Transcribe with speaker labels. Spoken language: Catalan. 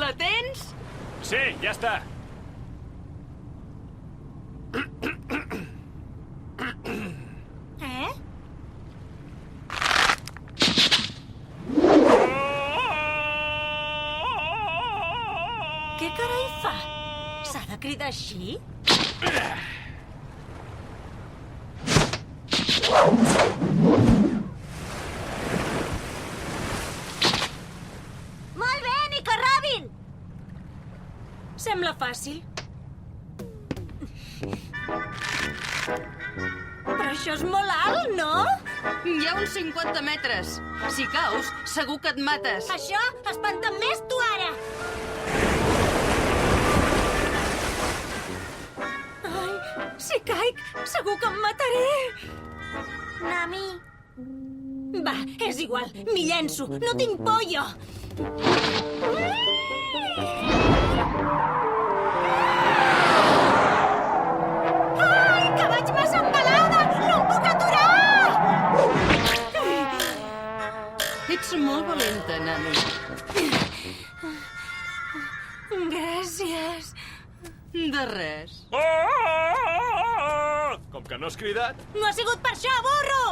Speaker 1: La tens?
Speaker 2: Sí, ja està.
Speaker 3: Eh? Què carai fa? S'ha de cridar així? Molt bé, ni que robin! Sembla fàcil. Però això és molt alt, no?
Speaker 1: Hi ha uns 50 metres. Si caus, segur que et mates.
Speaker 3: Això espanta més tu ara! Ai, si caic, segur que em mataré! Nami... Va, és igual, m'hi llenço, no tinc por jo! Ai, que vaig massa empalada! No em puc aturar!
Speaker 1: Ets molt valenta, Nami.
Speaker 3: Gràcies.
Speaker 1: De res.
Speaker 2: Com que no has cridat?
Speaker 3: No ha sigut per això, burro!